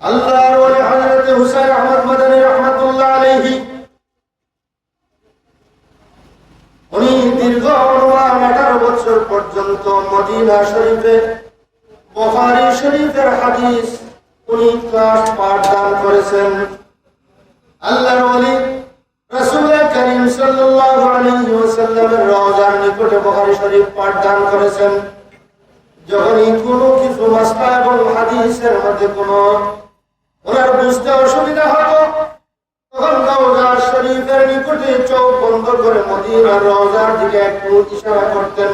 আল্লাহর ওলি হযরত হুসাইন আহমদ মাদানী রাহমাতুল্লাহ আলাইহি উনি দীর্ঘ 18 বছর পর্যন্ত মদিনা শরীফে বুখারী শরীফের হাদিস উনি পাঠদান করেছেন। আল্লাহর ওলি রাসূল করিম সাল্লাল্লাহু আলাইহি ওয়াসাল্লামের রওজার নিকটে বুখারী শরীফ পাঠদান করেছেন। যখনই কোনো কিছু মাসলা এবং হাদিসের মধ্যে কোনো ওনার বুঝতে অসুবিধা হতো, তখন রওজা শরীফের নিকটে চোখ বন্ধ করে মদিনার রওজার দিকে একটু ইশারা করতেন।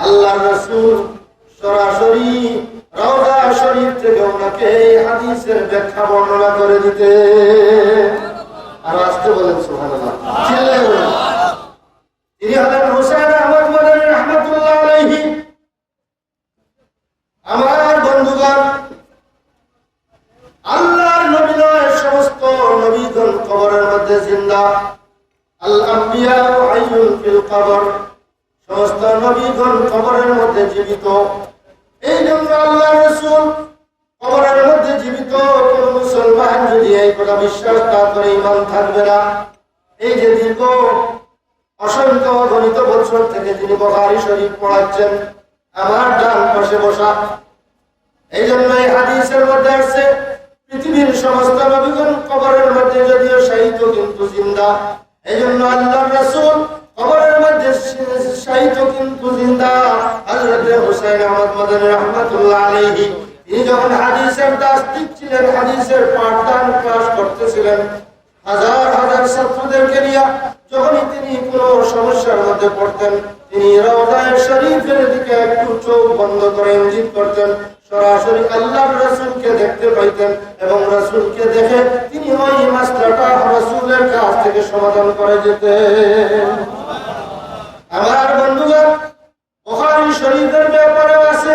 আল্লাহর রাসূল সরাসরি রওজা শরীফ থেকে ওনাকে এই হাদিসের ব্যাখ্যা বর্ণনা করে দিতে। আর আসতে বলেন সুবহানাল্লাহ, চিল্লায়ে বলেন। তিনি হলেন হুসাইন আহমদ মাদানী রাহমাতুল্লাহ আলাইহি। আমার বন্ধুগণ, আল্লাহর নবী নয়, সমস্ত নবীগণ কবরের মধ্যে জিন্দা। আল আম্বিয়া হাইয়ুন ফিল কবর, সমস্ত নবীগণ কবরের মধ্যে জীবিত। এই জন্য আল্লাহর রাসূল কবরের মধ্যে জীবিত। কোন মুসলমান যদি এই কথা বিশ্বাস না করে ঈমান থাকবে না। এই যে দীর্ঘ অসংখ্য গণিত বছর থেকে যিনি বুখারী শরীফ পড়াচ্ছেন, আমার ডান পাশে বসা। এই জন্য এই হাদিসের মধ্যে আসছে পৃথিবীর সমস্ত নবীগণ কবরের মধ্যে যদিও শায়িত কিন্তু জিন্দা। এই জন্য আল্লাহর রাসূল কবরের মধ্যে শায়িত কিন্তু জিন্দা। হযরত হুসাইন আহমদ মাদানী রাহমাতুল্লাহ আলাইহি তিনি যখন হাদিসের তাসদিক ছিলেন, হাদিসের পাঠদান ক্লাস করতেছিলেন, হাজার হাজার ছাত্রদেরকে নিয়ে যখনই তিনি কোনো সমস্যার মধ্যে পড়তেন, তিনি রওজা শরীফের দিকে একটু চোখ বন্ধ করে ইঙ্গিত করতেন। সরাসরি আল্লাহর রাসূলকে দেখতে পাইতেন এবং রাসূলকে দেখে তিনি ওই মাসলাটা রাসূলের কাছ থেকে সমাধান করে যেতেন। আমার বন্ধুগণ, বুখারী শরীফের ব্যাপারে আছে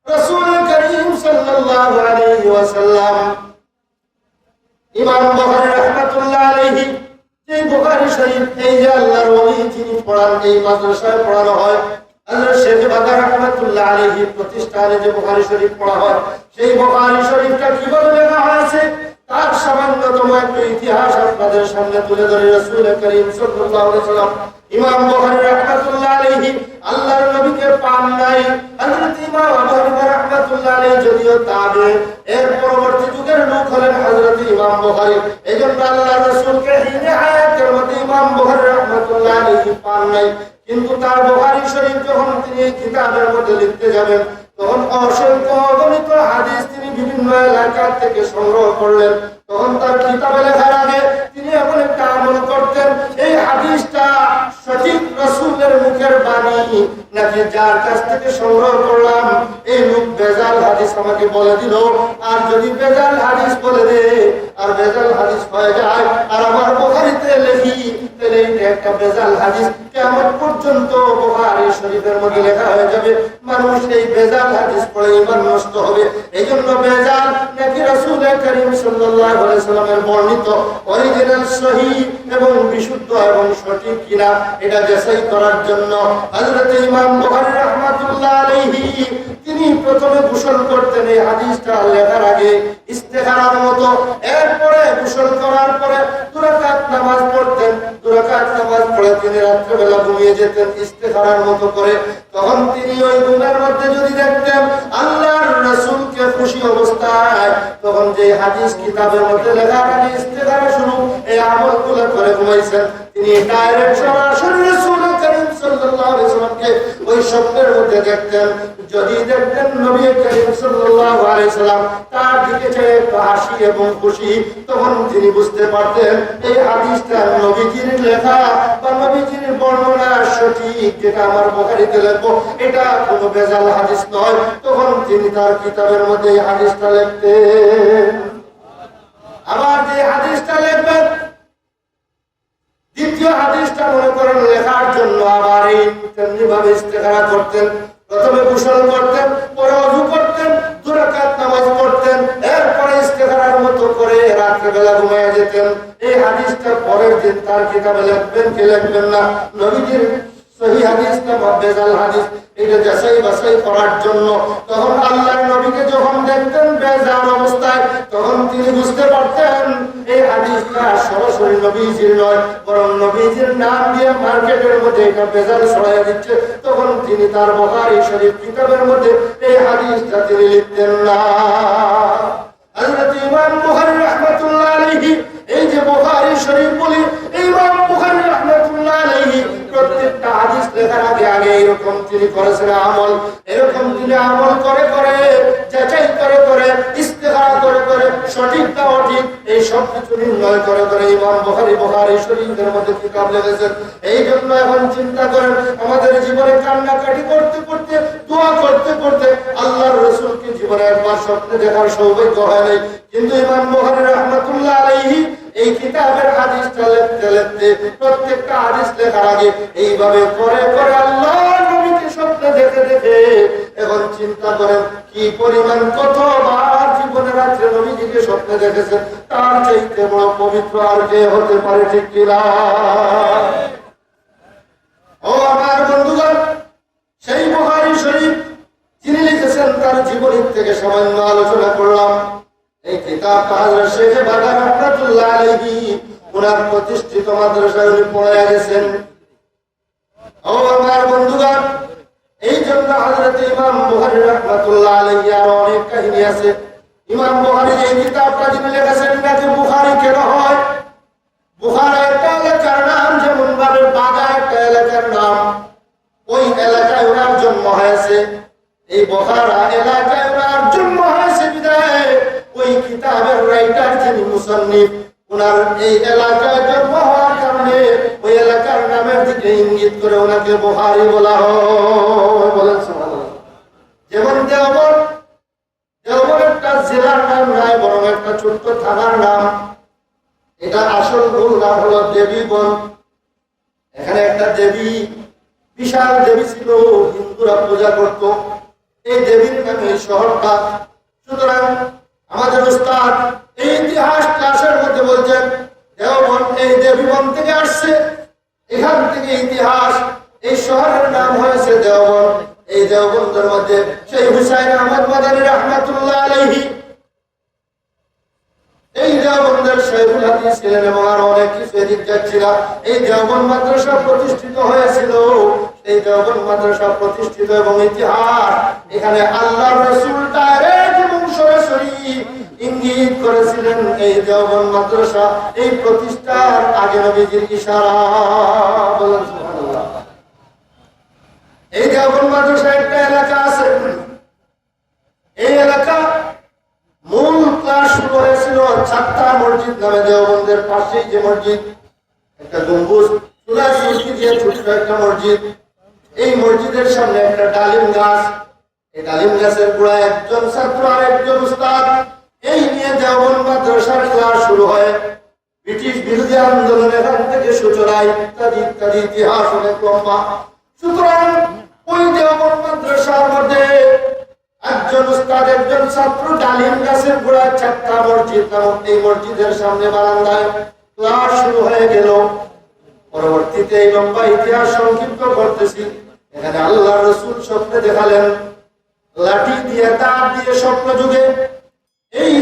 রাসূল করিম সাল্লাল্লাহু আলাইহি ওয়াসাল্লাম ইমাম বুখারী রাহমাতুল্লাহ আলাইহি যে বুখারী শরীফ এই যে আল্লাহর ওলি যিনি পড়ান, এই মাদ্রাসায় পড়ানো হয়, হযরত শেখ বাদর রাহমাতুল্লাহ আলাইহি প্রতিষ্ঠানে যে বুখারী শরীফ পড়া হয়, সেই বুখারী শরীফটা কিভাবে লেখা হয়েছে তার সামান্যতম একটু ইতিহাস আপনাদের সামনে তুলে ধরে। রাসূল করিম সাল্লাল্লাহু আলাইহি ওয়াসাল্লাম ইমাম বুখারী রাহমাতুল্লাহ আলাইহি আল্লাহর নবীকে পান নাই। হযরত ইমাম আবু হানিফা রাহমাতুল্লাহ আলাইহি যদিও তাবে, এর পরবর্তী যুগের লোক হলেন হযরত ইমাম বুখারী। এইজন্য আল্লাহর রাসূলকে হিনে হায়াতের মধ্যে ইমাম বুখারী রাহমাতুল্লাহ আলাইহি পান নাই। কিন্তু তার বুখারী শরীফ যখন তিনি কিতাবের মধ্যে লিখতে যাবেন, তখন অসংখ্য অগণিত হাদিস তিনি বিভিন্ন এলাকা থেকে সংগ্রহ করলেন। তখন তার কিতাবে লেখার আগে তিনি এমন একটা আমল করতেন, এই হাদিসটা সঠিক রাসূলের মুখের বাণী নাকি যার কাছ থেকে সংগ্রহ করলাম এই লোক বেজাল হাদিস আমাকে বলে দিল। আর যদি বেজাল হাদিস বলে দে আর বেজাল হাদিস হয়ে যায় আর আমার বুখারীতে লিখি, তাহলে এটা একটা বেজাল হাদিস কিয়ামত পর্যন্ত বুখারী শরীফের মধ্যে লেখা হয়ে যাবে। মানুষ এই বেজাল হাদিস পড়ে ঈমান নষ্ট হবে। এইজন্য বেজাল নাকি রাসূল করিম সাল্লাল্লাহু আলাইহি ওয়াসাল্লামের বর্ণিত অরিজিনাল সহিহ এবং বিশুদ্ধ এবং সঠিক কিনা এটা যাচাই করার জন্য হযরত ইমাম বুখারী রাহমাতুল্লাহ আলাইহি তিনি প্রথমে গোসল করতেন এই হাদিসটা লেখার আগে ইস্তেখারার মতো। এরপরে গোসল করার পরে 2 রাকাত নামাজ পড়তেন। 2 রাকাত নামাজ পড়ে তিনি রাত্রিবেলা ঘুমিয়ে যেতেন ইস্তেখারার মতো করে। তখন তিনি ওই ঘুমের মধ্যে যদি দেখতেন আল্লাহর রাসূলকে খুশি অবস্থায়, তখন যে হাদিস কিতাবের মধ্যে লেখা আছে ইস্তেখারা শুরু এই আমলগুলো করে ঘুমাইছেন, তিনি ডাইরেক্ট সরাসরি রাসূল করিম সাল্লাল্লাহু আলাইহি ওয়াসাল্লামকে ওই স্বপ্নের মধ্যে দেখতেন। যদি দেখতেন নবী করিম সাল্লাল্লাহু আলাইহি ওয়াসাল্লাম তার দিকে চেয়ে হাসি এবং খুশি, তখন তিনি বুঝতে পারতেন এই হাদিসটা নবীজির লেখা বা নবীজির বর্ণনা সঠিক, যেটা আমার বুখারীতে লিখবো এটা কোনো বেজাল হাদিস নয়। তখন তিনি তার কিতাবের মধ্যে এই হাদিসটা লিখতেন। আবার যে হাদিসটা লিখবেন, দ্বিতীয় হাদিসটা মনে করেন লেখার জন্য আবার এই তেমনি ভাবে ইস্তেখারা করতেন। প্রথমে গোসল করতেন, পরে ওযু করতেন, 2 রাকাত নামাজ পড়তেন, এরপরে ইস্তেখারার মতো করে রাত্রিবেলা ঘুমিয়ে যেতেন। এই হাদিসটা পরের দিন তার কিতাবে লিখবেন কি লিখবেন না, নবীজির সহিহ হাদিস না বেজাল হাদিস এটা যাচাই বাছাই করার জন্য। তখন আল্লাহর নবীকে যখন দেখতেন বেজাল অবস্থা তখন তিনি বুঝতে পারতেন এই হাদিসটা সরাসরি নবীজির নয়, বরং নবীজির নাম দিয়ে মার্কেটের মধ্যে এটা ভেজাল ছড়াইয়া দিচ্ছে। তখন তিনি তার বুখারী শরীফ কিতাবের মধ্যে এই হাদিসটা তিনি লিখতেন না। হযরত ইমাম বুখারী রাহমাতুল্লাহ আলাইহি, এই যে বুখারী শরীফ বলি, ইমাম বুখারী রাহমাতুল্লাহ আলাইহি প্রত্যেকটা হাদিস লেখার আগে আগে এরকম তিনি করেছেন আমল। এরকম তিনি আমল করে করে, যাচাই করে করে, ইস্তেখারা করে করে, সঠিক না অঠিক এই সব কিছু নির্ণয় করে করে ইমাম বুখারী বুখারী শরীফের মধ্যে কিতাব লিখেছেন। এই জন্য এখন চিন্তা করেন, আমাদের জীবনে কান্নাকাটি করতে করতে, দোয়া করতে করতে আল্লাহর রাসূলকে জীবনে একবার স্বপ্নে দেখার সৌভাগ্য হয় নাই, কিন্তু ইমাম বুখারী রাহমাতুল্লাহ আলাইহি এই কিতাবের হাদিসটা লিখতে লিখতে প্রত্যেকটা হাদিস লেখার আগে এইভাবে করে করে আল্লাহর নবীকে স্বপ্নে দেখে দেখে, এখন চিন্তা করেন কি পরিমাণ কতবার জীবনে রাত্রে নবীজিকে স্বপ্নে দেখেছেন। তার চাইতে বড় পবিত্র আর কে হতে পারে, ঠিক কিনা? ও আমার বন্ধুগণ, সেই বুখারী শরীফ যিনি লিখেছেন তার জীবনী থেকে সামান্য আলোচনা করলাম। এই কিতাবটা হযরত শেখ বাদার রাহমাতুল্লাহ আলাইহি ওনার প্রতিষ্ঠিত মাদ্রাসায় উনি পড়ায়া গেছেন। ও আমার বন্ধুগণ, এই জন্য হযরত ইমাম বুখারী রাহমাতুল্লাহ আলাইহি আর অনেক কাহিনী আছে। ইমাম বুখারী এই কিতাবটা যিনি লিখেছেন নাকি বুখারী কেন হয়? বুখারা একটা এলাকার নাম, যেমন ভাবে বাগা একটা এলাকার নাম। ওই এলাকায় ওনার জন্ম হয়েছে, এই বুখারা এলাকায় ওনার জন্ম হয়েছে বিদায় ওই কিতাবের রাইটার যিনি মুসান্নিফ, ওনার এই এলাকায় জন্ম হওয়ার কারণে ওই এলাকার নামের দিকে ইঙ্গিত করে ওনাকে বুখারী বলা হয়। বলেন সুবহানাল্লাহ। যেমন দেওবন্দ, দেওবন্দ একটা জেলার নাম নয়, বরং একটা ছোট্ট থানার নাম। এটা আসল মূল নাম হলো দেবীবন্দ। এখানে একটা দেবী, বিশাল দেবী ছিল, হিন্দুরা পূজা করত। এই দেবীর নামে এই শহরটা। সুতরাং আমাদের উস্তাদ এই ইতিহাস ক্লাসের মধ্যে বলছেন দেওবন্দ এই দেবীবন্দ থেকে আসছে, এখান থেকে ইতিহাস। এই শহরের নাম হয়েছে দেওবন্দ। এই দেওবন্দের মধ্যে সেই হুসাইন আহমদ মাদানী রাহমাতুল্লাহ আলাইহি এই দেওবন্দের শাইখুল হাদিস ছিলেন এবং আরো অনেক কিছু এদিক যাচ্ছিল। এই দেওবন্দ মাদ্রাসা প্রতিষ্ঠিত হয়েছিল। এই দেওবন্দ মাদ্রাসা প্রতিষ্ঠিত এবং ইতিহাস, এখানে আল্লাহর রাসূল ডাইরেক্ট এবং সরাসরি ইঙ্গিত করেছিলেন এই দেওবন্দ মাদ্রাসা এই প্রতিষ্ঠার আগে নবীজির ইশারা। বলেন সুবহানাল্লাহ। এই দেওবন্দ মাদ্রাসা একটা এলাকা আছে, এই এলাকা মূল ক্লাস শুরু হয়েছিল ছাত্রা মসজিদ নামে। দেওবন্দের পাশেই যে মসজিদ, একটা গম্বুজ চুলার সুরকি দিয়ে ছোট্ট একটা মসজিদ। এই মসজিদের সামনে একটা ডালিম গাছ। এই ডালিম গাছের গোড়ায় একজন ছাত্র আর একজন উস্তাদ। এই নিয়ে দেওবন্দ মাদ্রাসার ক্লাস শুরু হয়। ব্রিটিশ বিরোধী আন্দোলন এখান থেকে সূচনায় ইত্যাদি ইত্যাদি ইতিহাস অনেক লম্বা। সুতরাং ওই দেওবন্দ মাদ্রাসার মধ্যে একজন উস্তাদ একজন ছাত্র ডালিম গাছের গোড়ায় চারটা মসজিদ নামক এই মসজিদের সামনে বারান্দায় ক্লাস শুরু হয়ে গেল। পরবর্তীতে এই লম্বা ইতিহাস সংক্ষিপ্ত করতেছি। এখানে আল্লাহর রাসূল স্বপ্নে দেখালেন লাঠি দিয়ে, দাঁত দিয়ে স্বপ্ন যুগে এই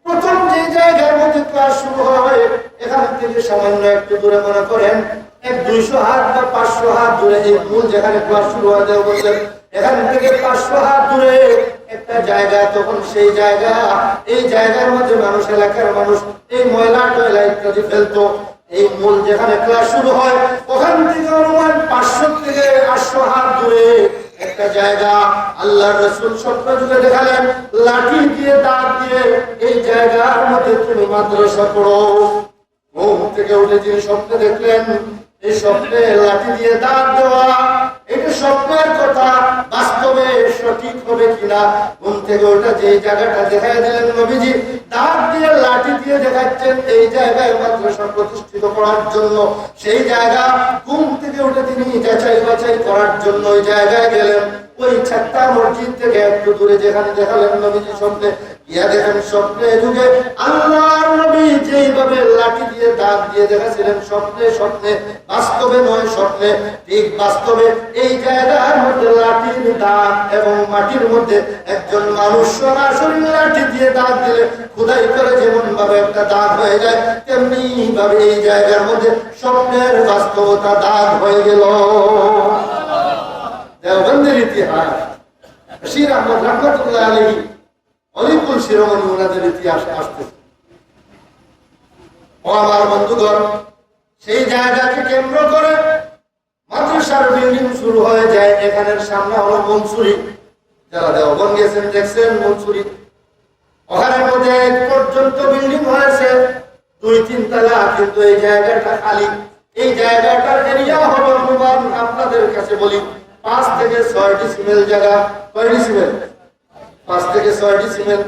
প্রথম যে জায়গার মধ্যে ক্লাস শুরু হয় এখান থেকে সামান্য একটু দূরে, মনে করেন 100-200 হাত বা 500 হাত দূরে, এই মূল যেখানে ক্লাস শুরু হয় বলছেন এখান থেকে 500 হাত দূরে একটা জায়গা। তখন সেই জায়গা, এই জায়গার মধ্যে মানুষ, এলাকার মানুষ এই ময়লা টয়লা ইত্যাদি ফেলতো। এই মূল যেখানে ক্লাস শুরু হয় ওখান থেকে অনুমান 500 থেকে 800 হাত দূরে একটা জায়গা আল্লাহর রাসূল স্বপ্ন যুগে দেখালেন লাঠি দিয়ে, দাঁত দিয়ে এই জায়গার মধ্যে তুমি মাদ্রাসা করো। ঘুম থেকে উঠে যিনি স্বপ্নে দেখলেন, এই স্বপ্নে লাঠি দিয়ে দাঁত দেওয়া, এটা স্বপ্নের কথা, বাস্তবে সঠিক হবে কিনা ঘুম থেকে ওঠা যে জায়গাটা দেখাই দিলেন নবীজি, দাঁত দিয়ে লাঠি দিয়ে দেখাচ্ছেন এই জায়গায় মাদ্রাসা প্রতিষ্ঠিত করার জন্য। সেই জায়গা ঘুম থেকে উঠে তিনি যাচাই বাছাই করার জন্য ওই জায়গায় গেলেন। ওই ছাত্তা মসজিদ থেকে একটু দূরে যেখানে দেখালেন নবীজি স্বপ্নে, ইয়া দেখেন স্বপ্নে যুগে আল্লাহর নবী যেইভাবে লাঠি দিয়ে দাঁত দিয়ে দেখাছিলেন স্বপ্নে স্বপ্নে, বাস্তবে নয় স্বপ্নে, ঠিক বাস্তবে এই জায়গার মধ্যে লাঠির দাঁত এবং মাটির মধ্যে একজন মানুষ সরাসরি লাঠি দিয়ে দাঁত দিলে খোদাই করে যেমন ভাবে একটা দাঁত হয়ে যায়, তেমনি ভাবে এই জায়গার মধ্যে স্বপ্নের বাস্তবতা দাঁত হয়ে গেল। দেওবন্দের ইতিহাস, বশির আহমদ রহমতুল্লাহ আলাইহি অলিকুল শিরোমণি ওনাদের ইতিহাস আসতেছে। ও আমার বন্ধুগণ, সেই জায়গাকে কেন্দ্র করে মাদ্রাসার বিল্ডিং শুরু হয়ে যায়। এখানের সামনে হলো মনসুরি, যারা দেওবন্দ গেছেন দেখছেন মনসুরি, ওখানের মধ্যে এক পর্যন্ত বিল্ডিং হয়েছে 2-3 তলা, কিন্তু এই জায়গাটা খালি। এই জায়গাটার এরিয়া হলো অনুমান আপনাদের কাছে বলি 5 থেকে 6 ডিসিমেল জায়গা। কয় ডিসিমেল? 5 থেকে 6 ডিসিমেল।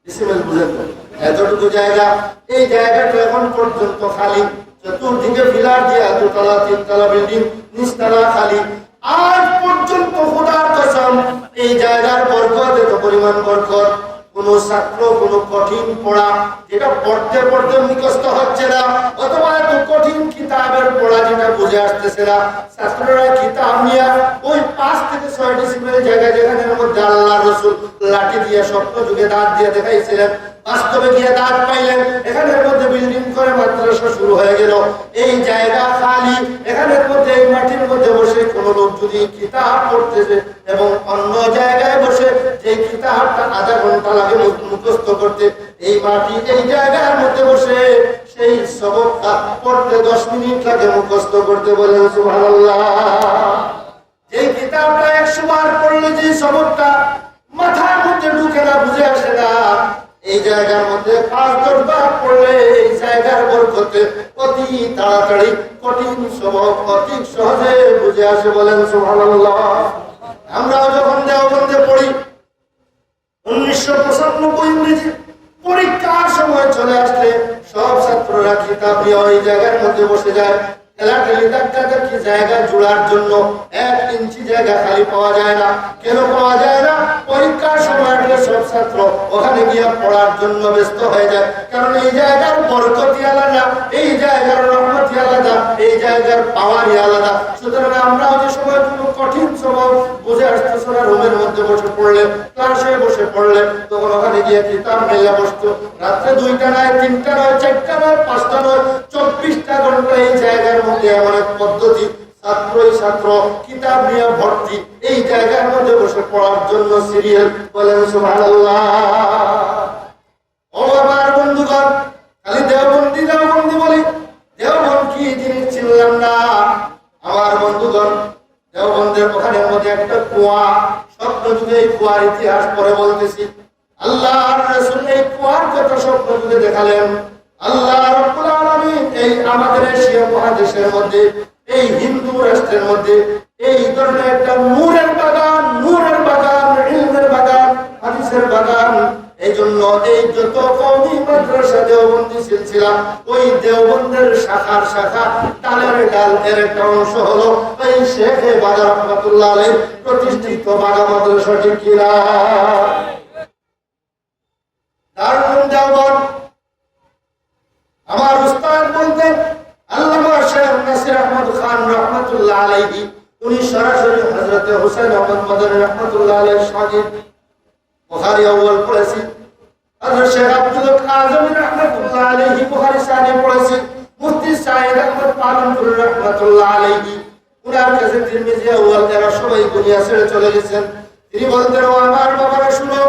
ডিসিমেল বুঝেন তো? এতটুকু জায়গা। এই জায়গাটা এখন পর্যন্ত খালি, চতুর্দিকে পিলার দিয়ে 2 তলা 3 তলা বিল্ডিং, নিচতলা খালি। আজ পর্যন্ত খোদার কসম এই জায়গার বরকত, এত পরিমাণ বরকত, কোন ছাত্র কোন কঠিন পড়া যেটা পড়তে পড়তে মুখস্থ হচ্ছে না, অথবা এত কঠিন কিতাবের পড়া যেটা বুঝে আসতেছে না, ছাত্ররা কিতাব নিয়ে ওই 5 থেকে 6 ডিসিমেল জায়গা যেখানের মধ্যে আল্লাহ রাসূল লাঠি দিয়ে স্বপ্ন যুগে দাঁত দিয়ে দেখাইছিলেন, বাস্তবে গিয়ে দাঁত পাইলেন, এখানের মধ্যে বিল্ডিং করে মাদ্রাসা শুরু হয়ে গেল। এই জায়গা খালি, এখানের মধ্যে এই মাটির মধ্যে বসে কোন লোক যদি কিতাব পড়তেছে এবং অন্য জায়গায় বসে যে কিতাবটা আধা ঘন্টা লাগে মুখস্থ করতে, এই মাটি এই জায়গার মধ্যে বসে সেই সবকটা পড়তে 10 মিনিট লাগে মুখস্থ করতে। বলেন সুবহানাল্লাহ। যে কিতাবটা 100 বার পড়লে যে সবকটা মাথার মধ্যে ঢুকে না, বুঝে আসে না, এই জায়গার মধ্যে 5-10 বার পড়লে এই জায়গার বরকতে অতি তাড়াতাড়ি কঠিন সবক অতি সহজে বুঝে আসে। বলেন সুবহানাল্লাহ। আমরাও যখন দেওবন্দে পড়ি 1995 ইংরেজি পরীক্ষার সময় চলে আসলে সব ছাত্ররা কিতাব নিয়ে ওই জায়গার মধ্যে বসে যায়। ঠেলাঠেলি ধাক্কাধাক্কি জায়গা জোড়ার জন্য 1 ইঞ্চি জায়গা খালি পাওয়া যায় না। কেন পাওয়া যায় না? পরীক্ষার সময় আসলে সব ছাত্র ওখানে গিয়ে পড়ার জন্য ব্যস্ত হয়ে যায়। কারণ এই জায়গার বরকতি আলাদা, এই জায়গার রহমতি আলাদা, এই জায়গার পাওয়ারই আলাদা। সুতরাং আমরাও যে সময় কোনো কঠিন সময় বুঝে আসতেছে না, রুমের মধ্যে বসে পড়লে, ক্লাসে বসে পড়লে, তখন ওখানে গিয়ে কিতাব মেলা বসতো। রাত্রে 2টা নয়, 3টা নয়, 4টা নয়, 5টা নয়, 24টা ঘন্টা এই জায়গার মধ্যে এমন এক পদ্ধতি, ছাত্রই ছাত্র কিতাব নিয়ে ভর্তি, এই জায়গার মধ্যে বসে পড়ার জন্য সিরিয়াল। বলেন সুবহানাল্লাহ। ও আমার বন্ধুগণ, খালি দেওবন্দি দেওবন্দি বলি, দেওবন্দ কি জিনিস চিনলাম না। আমার বন্ধুগণ, দেওবন্দের ওখানের মধ্যে একটা কুয়া, স্বপ্ন যুগে এই কুয়ার ইতিহাস পরে বলতেছি। আল্লাহর রাসূল এই কুয়ার কথা স্বপ্ন যুগে দেখালেন। আল্লাহ রাব্বুল আলামিন এই আমাদের এশিয়া মহাদেশের মধ্যে, এই হিন্দু রাষ্ট্রের মধ্যে এই ধরনের একটা নূরের বাগান, নূরের বাগান, ইলমের বাগান, হাদিসের বাগান। এই জন্য এই যত কওমি মাদ্রাসা দেওবন্দি সিলসিলা, ওই দেওবন্দের শাখার শাখা, ডালের ডাল, এর একটা অংশ হলো এই শেখে বাগা রহমাতুল্লাহ আলাইহি প্রতিষ্ঠিত বাগা মাদ্রাসা। ঠিক কিনা? দারুল দেওবন্দ আমার উস্তাদ বলতেন আল্লামা শেখ নাসির আহমদ খান রহমাতুল্লাহ আলাইহি, উনি সরাসরি হযরত হুসাইন আহমদ মাদানী রহমাতুল্লাহ আলাইহির শাগির্দ। বুখারী আউয়াল পড়েছি, হযরত শেখ আব্দুল কাযিম রহমাতুল্লাহ আলাইহি বুখারী সানি পড়েছি, মুফতি সাইদ আহমদ পালনপুর রহমাতুল্লাহ আলাইহি উনার কাছে তিরমিজি আউয়াল, এরা সবাই দুনিয়া ছেড়ে চলে গেছেন। তিনি বলতেন, ও আমার বাবারা শুনো,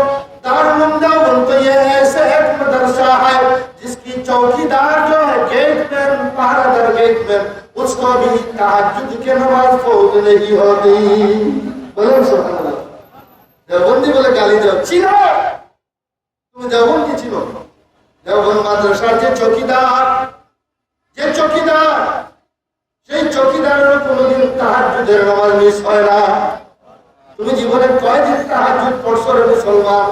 दारुल देवबंद तो ये ऐसे एक मदरसा है जिसकी चौकीदार जो है गेटमैन, पहरादार गेटमैन, उसको भी तहज्जुद की नमाज फौत नहीं होती। बोलो सुभान अल्लाह। देवबंदी बोले गाली दाও, চিনো তুমি দেওবন্দি চিনো? দেওবন্দ মাদ্রাসার যে চৌকিদার, সেই চৌকিদারের কোনোদিন তাহাজ্জুদের নামাজ মিস হয় না। তুমি জীবনে কয়দিন তাহাজ্জুদ পড়ছো রে মুসলমান?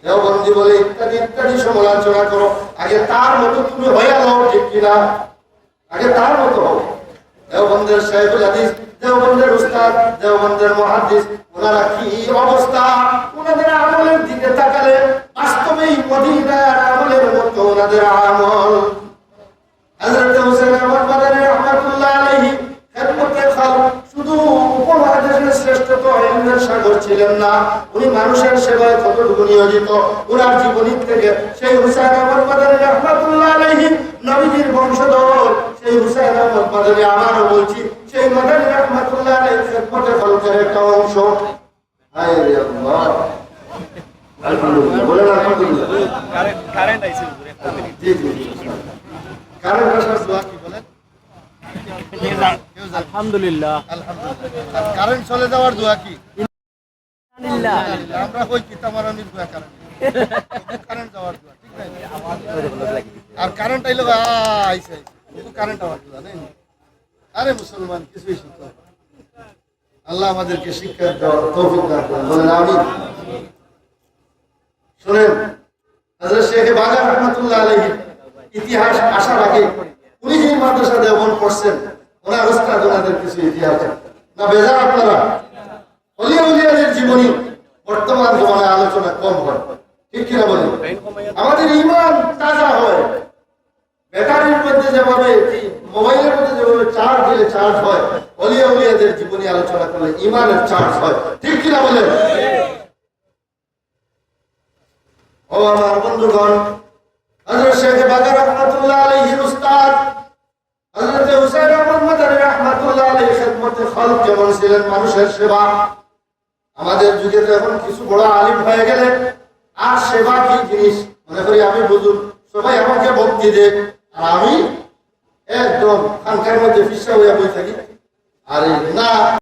দেওবন্দি বলে ইত্যাদি ইত্যাদি সমালোচনা করো। আগে তার মতো তুমি হয়ে যাও, ঠিক কিনা? আগে তার মতো হও। দেওবন্দের শাইখুল হাদিস, দেওবন্দের উস্তাদ, দেওবন্দের মুহাদ্দিস ওনারা কি অবস্থা, ওনাদের আমলের দিকে তাকালে বাস্তবেই মদিনার আমলের মতো ওনাদের আমল। হযরত হুসাইন আহমদ মাদানী রাহমাতুল্লাহ আলাইহি খেদমতে খালক শুধু উপমহাদেশের শ্রেষ্ঠতম ইলমের সাগর ছিলেন না, উনি মানুষের সেবায় কতটুকু নিয়োজিত ওনার জীবনী থেকে সেই হুসাইন আহমদ মাদানী রাহমাতুল্লাহ আলাইহি নবীজির বংশধর সেই হুসাইন আহমদ মাদানী, আমারও বলছি সেই মাদানী রাহমাতুল্লাহ আলাইহি খেদমতে খালকের একটা অংশ। হায় রে আল্লাহ, আলহামদুলিল্লাহ বলেন আলহামদুলিল্লাহ। কারেন্ট আইছে জি জি কারেন্ট আসার দোয়া কি বলেন? আলহামদুলিল্লাহ। আলহামদুলিল্লাহ। আর কারেন্ট চলে যাওয়ার দোয়া কি? আলহামদুলিল্লাহ। আমরা কই কিতামারানির দোয়া কারেন্ট যাওয়ার দোয়া, ঠিক নাই? আর কারেন্ট আইলো আইছে কারেন্ট আওয়ার দোয়া নেই। আরে মুসলমান কিছুই শিখতে হবে। আল্লাহ আমাদেরকে শিক্ষার তৌফিক দান করেন, বলেন আমিন। শুনেন, হযরত শেখ বাজার রহমাতুল্লাহ আলাইহি ইতিহাস আসার আগে উনি যে মাদ্রাসা দেওবন্দ পড়ছেন, ওনার উস্তাদ ওনাদের কিছু ইতিহাস না বেজার আপনারা ওলিয়া উলিয়াদের জীবনী বর্তমান জমানায় আলোচনা কম হয়, ঠিক কিনা বলি? আমাদের ঈমান তাজা হয়। ব্যাটারির মধ্যে যেভাবে মোবাইলের মধ্যে যেভাবে চার্জ দিলে চার্জ হয়, ওলিয়া উলিয়াদের জীবনী আলোচনা করলে ঈমানের চার্জ হয়, ঠিক কিনা বলেন? ও আমার বন্ধুগণ, হযরত শেখ বাজার রহমাতুল্লাহ আলাইহির উস্তাদ হযরত হুসাইন আহমদ মাদানী রাহমাতুল্লাহ আলাইহি খেদমতে খালক যেমন ছিলেন মানুষের সেবা, আমাদের যুগে তো এখন কিছু বড় আলিম হয়ে গেলে আর সেবা কি জিনিস মনে করি আমি বুঝুন, সবাই আমাকে ভক্তি দেয় আর আমি একদম খানকার মধ্যে ফিসা হইয়া বই থাকি। আরে না,